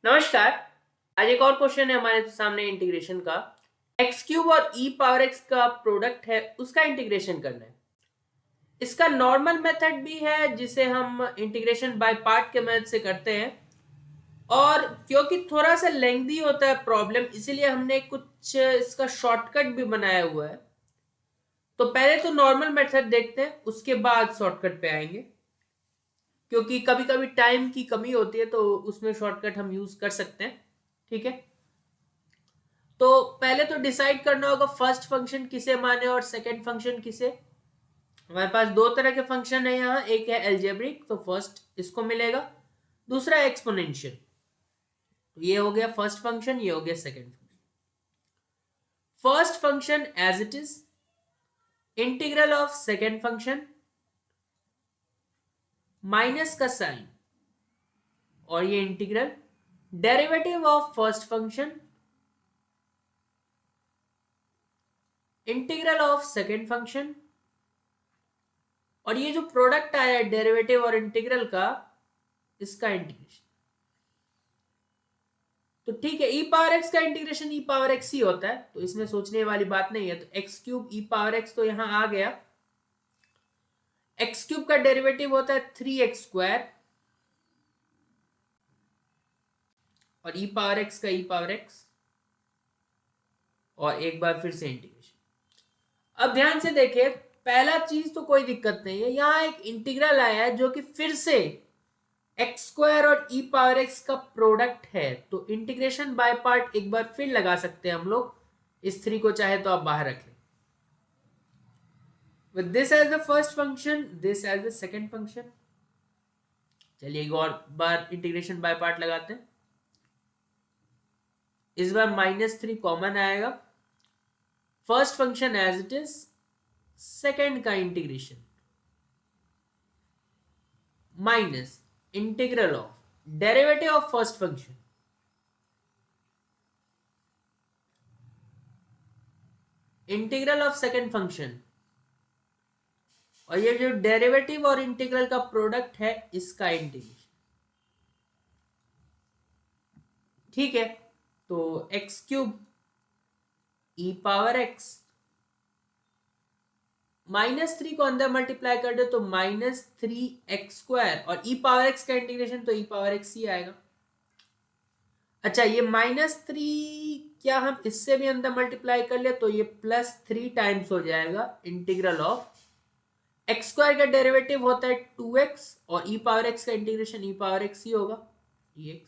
नमस्कार। आज एक और क्वेश्चन है हमारे सामने इंटीग्रेशन का। एक्स क्यूब और ई पावर एक्स का प्रोडक्ट है, उसका इंटीग्रेशन करना है। इसका नॉर्मल मेथड भी है जिसे हम इंटीग्रेशन बाय पार्ट के मेथड से करते हैं, और क्योंकि थोड़ा सा लेंथी होता है प्रॉब्लम, इसीलिए हमने कुछ इसका शॉर्टकट भी बनाया हुआ है। तो पहले तो नॉर्मल मेथड देखते हैं, उसके बाद शॉर्टकट पे आएंगे, क्योंकि कभी कभी टाइम की कमी होती है तो उसमें शॉर्टकट हम यूज कर सकते हैं। ठीक है, तो पहले तो डिसाइड करना होगा फर्स्ट फंक्शन किसे माने और सेकंड फंक्शन किसे। हमारे पास दो तरह के फंक्शन है यहाँ, एक है एल्जेब्रिक, तो फर्स्ट इसको मिलेगा, दूसरा एक्सपोनेंशियल। तो ये हो गया फर्स्ट फंक्शन, ये हो गया second function. First function as it is, integral of second function, minus का साइन, और ये integral derivative of first function, integral of second function, और ये जो प्रोडक्ट आया है डेरिवेटिव और इंटीग्रल का, इसका इंटीग्रेशन। तो ठीक है, ई पावर एक्स का इंटीग्रेशन ई पावर एक्स ही होता है, तो इसमें सोचने वाली बात नहीं है। तो x cube e power x तो यहां आ गया। एक्स क्यूब का डेरिवेटिव होता है 3x² और ई पावर एक्स का ई पावर एक्स, और एक बार फिर से इंटीग्रेशन। अब ध्यान से देखिए, पहला चीज तो कोई दिक्कत नहीं है, यहां एक इंटीग्रल आया है जो कि फिर से x² और ई पावर एक्स का प्रोडक्ट है, तो इंटीग्रेशन बाय पार्ट एक बार फिर लगा सकते हैं हम लोग। इस 3 को चाहे तो आप बाहर रख लें। with this as the first function, this as the second function। चलिए एक और बार इंटीग्रेशन बाय पार्ट लगाते हैं। इस बार -3 कॉमन आएगा। First function as it is, second का integration minus integral of derivative of first function, integral of second function, और ये जो डेरिवेटिव और इंटीग्रल का प्रोडक्ट है इसका इंटीग्रेशन। ठीक है, तो x cube e power x, -3 को अंदर मल्टीप्लाई कर दे तो -3x², और ई पावर एक्स का इंटीग्रेशन तो ई पावर एक्स ही आएगा। अच्छा, ये -3 क्या हम इससे भी अंदर मल्टीप्लाई कर ले तो ये +3 टाइम्स हो जाएगा। इंटीग्रल ऑफ x² का डेरिवेटिव होता है 2x, और ई पावर एक्स का इंटीग्रेशन ई पावर एक्स ही होगा, dx।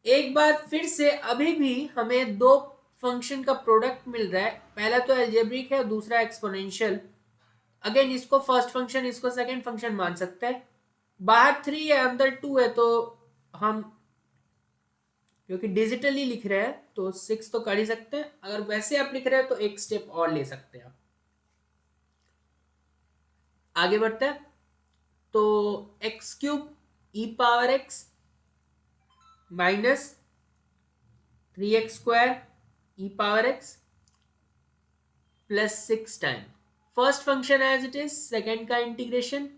एक बार फिर से अभी भी हमें दो फंक्शन का प्रोडक्ट मिल रहा है, पहला तो एल्जेब्रिक है, दूसरा एक्सपोनेंशियल। अगेन इसको फर्स्ट फंक्शन, इसको सेकंड फंक्शन मान सकते हैं। बाहर 3 है, अंदर 2 है, तो हम क्योंकि डिजिटली लिख रहे हैं तो 6 तो कर ही सकते हैं। अगर वैसे आप लिख रहे हैं तो एक स्टेप और ले सकते हैं आप। आगे बढ़ते हैं, तो x³ e power x -3x² e power x +6 time first function as it is, second का इंटीग्रेशन।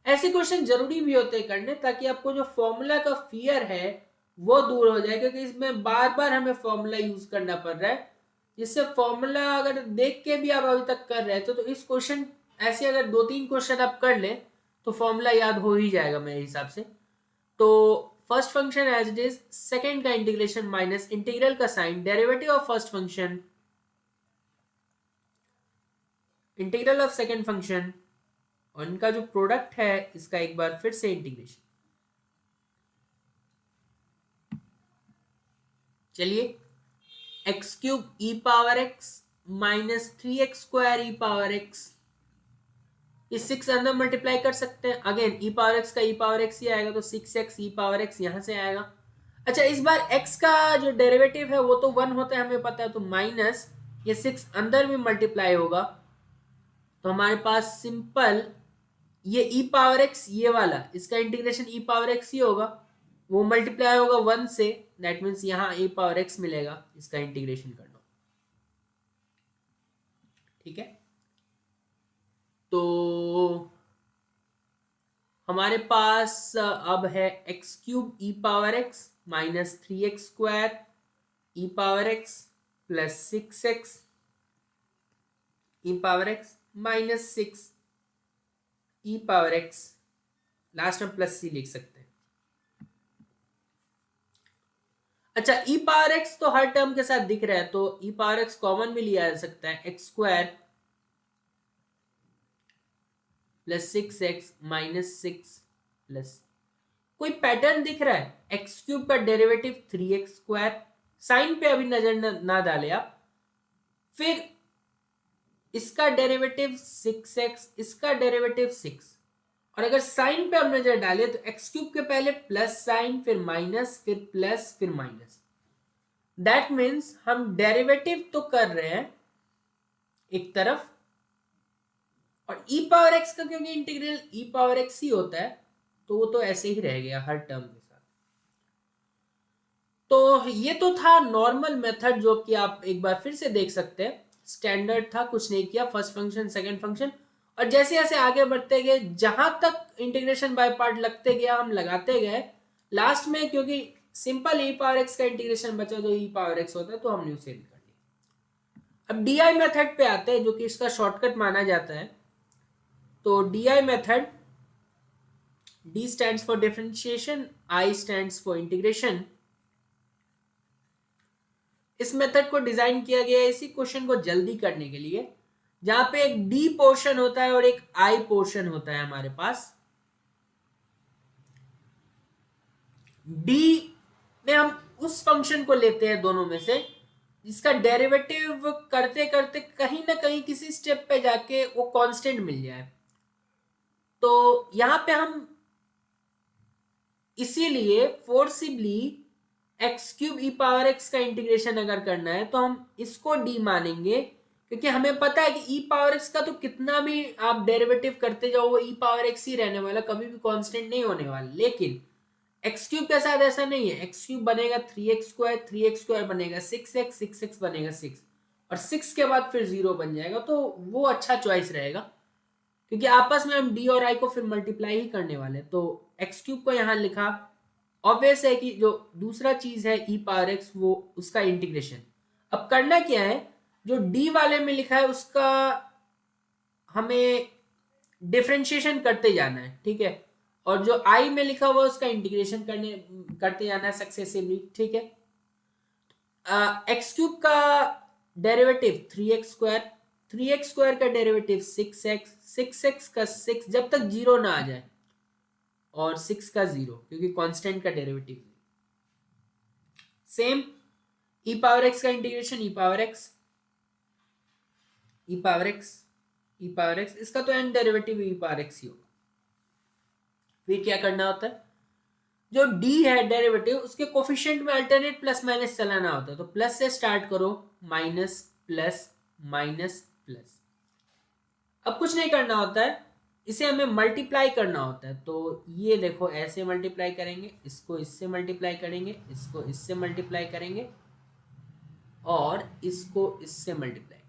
ऐसे क्वेश्चन जरूरी भी होते हैं करने, ताकि आपको जो फॉर्मूला का फियर है वो दूर हो जाए, क्योंकि इसमें बार बार हमें फॉर्मूला यूज करना पड़ रहा है। जिससे फॉर्मूला अगर देख के भी आप अभी तक कर रहे थे तो इस क्वेश्चन, ऐसे अगर 2-3 क्वेश्चन आप कर ले तो फॉर्मूला याद हो ही जाएगा मेरे हिसाब से। तो first function as it is, second का इंटीग्रेशन माइनस इंटीग्रल का sign, derivative of first function, integral of second function, और इनका जो प्रोडक्ट है इसका एक बार फिर से इंटीग्रेशन। चलिए, x³ e power x -3x² e power x, इस 6 अंदर मल्टीप्लाई कर सकते हैं। अगेन ई पावर एक्स का ई पावर एक्स ही आएगा, तो 6x ई पावर एक्स यहां से आएगा। अच्छा, इस बार x का जो डेरिवेटिव है वो तो 1 होता है हमें पता है, तो माइनस ये 6 अंदर भी मल्टीप्लाई होगा, तो हमारे पास सिंपल ये ई पावर एक्स, ये वाला इसका इंटीग्रेशन ई पावर एक्स ही होगा, वो मल्टीप्लाई होगा 1 से, दैट मीन्स यहाँ ई पावर एक्स मिलेगा इसका इंटीग्रेशन करना। ठीक है, तो हमारे पास अब है x cube e power x minus 3x square e power x plus 6x e power x minus 6 e power x, last में प्लस सी लिख सकते हैं। अच्छा, ई पावर एक्स तो हर टर्म के साथ दिख रहा है, तो ई पावर एक्स कॉमन भी लिया जा सकता है, x square plus 6x minus 6 plus, कोई पैटर्न दिख रहा है, एक्स क्यूब का डेरिवेटिव 3x स्क्वायर, साइन पे अभी नजर ना डाले आप, फिर इसका डेरिवेटिव 6x, इसका डेरिवेटिव 6, और अगर साइन पे हम नजर डाले तो एक्स क्यूब के पहले प्लस साइन, फिर माइनस, फिर प्लस, फिर माइनस। दैट मीन्स हम डेरिवेटिव तो कर रहे हैं एक तरफ, और ई पावर एक्स का क्योंकि इंटीग्रल ई पावर एक्स ही होता है, तो वो तो ऐसे ही रह गया हर टर्म के साथ। तो ये तो था नॉर्मल मेथड, जो कि आप एक बार फिर से देख सकते हैं, स्टैंडर्ड था, कुछ नहीं किया, फर्स्ट फंक्शन सेकंड फंक्शन, और जैसे जैसे आगे बढ़ते गए, जहां तक इंटीग्रेशन बाय पार्ट लगते गया हम लगाते गए, लास्ट में क्योंकि सिंपल ई पावर एक्स का इंटीग्रेशन बचा जो ई पावर एक्स होता है, तो हमने उसे कर लिया। अब डी आई मेथड पे आते हैं, जो कि इसका शॉर्टकट माना जाता है। तो D I method, D stands for differentiation, I stands for integration. इस मेथड को डिजाइन किया गया है इसी क्वेश्चन को जल्दी करने के लिए, जहां पे एक डी पोर्शन होता है और एक आई पोर्शन होता है हमारे पास। डी में हम उस फंक्शन को लेते हैं दोनों में से जिसका डेरिवेटिव करते करते कहीं ना कहीं किसी स्टेप पे जाके वो कांस्टेंट मिल जाए। तो यहां पे हम इसीलिए forcibly x cube e power x का इंटीग्रेशन अगर करना है तो हम इसको डी मानेंगे, क्योंकि हमें पता है कि ई पावर एक्स का तो कितना भी आप डेरिवेटिव करते जाओ वो ई पावर एक्स ही रहने वाला, कभी भी कांस्टेंट नहीं होने वाला। लेकिन एक्स क्यूब के साथ ऐसा नहीं है, एक्स क्यूब बनेगा 3x स्क्वायर, 3x स्क्वायर बनेगा 6x, 6x बनेगा 6, और 6 के बाद फिर 0 बन जाएगा, तो वो अच्छा चॉइस रहेगा, क्योंकि आपस में हम डी और आई को फिर मल्टीप्लाई ही करने वाले। तो एक्स क्यूब को यहां लिखा, ऑब्वियस है कि जो दूसरा चीज है ई पावर एक्स, वो उसका इंटीग्रेशन। अब करना क्या है, जो डी वाले में लिखा है उसका हमें डिफरेंशिएशन करते जाना है, ठीक है, और जो आई में लिखा हुआ उसका इंटीग्रेशन करते जाना है सक्सेसिवली, ठीक है। एक्स क्यूब का derivative 3x square, 3x square का डेरिवेटिव 6x, 6x का 6 जब तक 0 ना आ जाए, और 6 का 0 क्योंकि कांस्टेंट का derivative. Same e power x का integration, e power x, e power x, e power x, इसका तो and derivative e power x ही होगा। फिर क्या करना होता है, जो d है डेरिवेटिव, उसके कोफिशिएंट में अल्टरनेट प्लस माइनस चलाना होता है। तो प्लस से स्टार्ट करो, माइनस प्लस माइनस प्लस। अब कुछ नहीं करना होता है, इसे हमें मल्टीप्लाई करना होता है। तो ये देखो ऐसे मल्टीप्लाई करेंगे, इसको इससे मल्टीप्लाई करेंगे, इसको इससे मल्टीप्लाई करेंगे, और इसको इससे मल्टीप्लाई,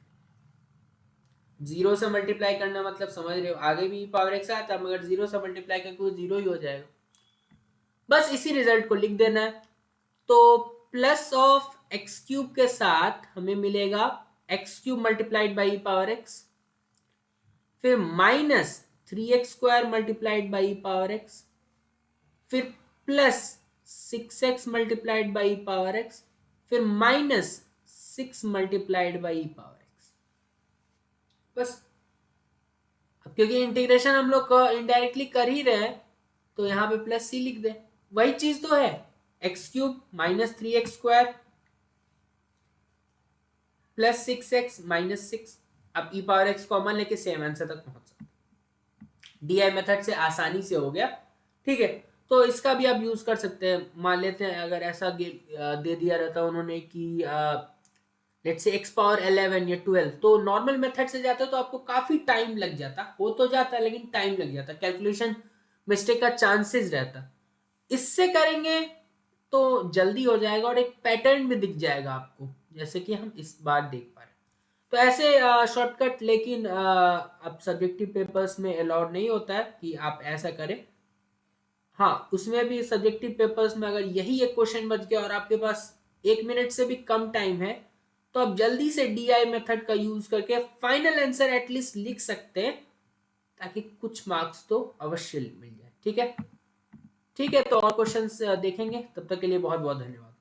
0 से मल्टीप्लाई करना मतलब समझ रहे हो, आगे भी पावर एक्स आता है, मगर 0 से मल्टीप्लाई करके वो 0 ही हो जाएगा। बस इसी रिजल्ट को लिख देना है। तो प्लस ऑफ एक्स क्यूब के साथ हमें मिलेगा x cube multiplied by power x, फिर minus 3x square multiplied by power x, फिर plus 6x multiplied by power x, फिर minus 6 multiplied by power x. बस, अब क्योंकि इंटीग्रेशन हम लोग इनडायरेक्टली कर ही रहे हैं, तो यहां पे प्लस सी लिख दे, वही चीज तो है, x cube minus 3x square plus 6x minus 6। अब ई पावर एक्स कॉमन लेके सेम आंसर तक पहुंच सकते, डीआई मेथड से आसानी से हो गया, ठीक है। तो इसका भी आप यूज कर सकते हैं। मान लेते हैं अगर ऐसा दे दिया रहता उन्होंने कि लेट्स से x पावर 11 या 12, तो नॉर्मल मेथड से जाता तो आपको काफी टाइम लग जाता, हो तो जाता लेकिन टाइम लग जाता, कैलकुलेशन मिस्टेक का चांसेस रहता। इससे करेंगे तो जल्दी हो जाएगा और एक पैटर्न भी दिख जाएगा आपको, जैसे कि हम इस बार देख पा रहे हैं। तो ऐसे शॉर्टकट लेकिन अब सब्जेक्टिव पेपर्स में अलाउड नहीं होता है कि आप ऐसा करें, हाँ, उसमें भी सब्जेक्टिव पेपर्स में अगर यही एक क्वेश्चन बच गया और आपके पास 1 मिनट से भी कम टाइम है, तो आप जल्दी से DI मेथड का यूज करके फाइनल आंसर एटलीस्ट लिख सकते हैं, ताकि कुछ मार्क्स तो अवश्य मिल जाए। ठीक है, ठीक है, तो और क्वेश्चंस देखेंगे, तब तक के लिए बहुत बहुत धन्यवाद।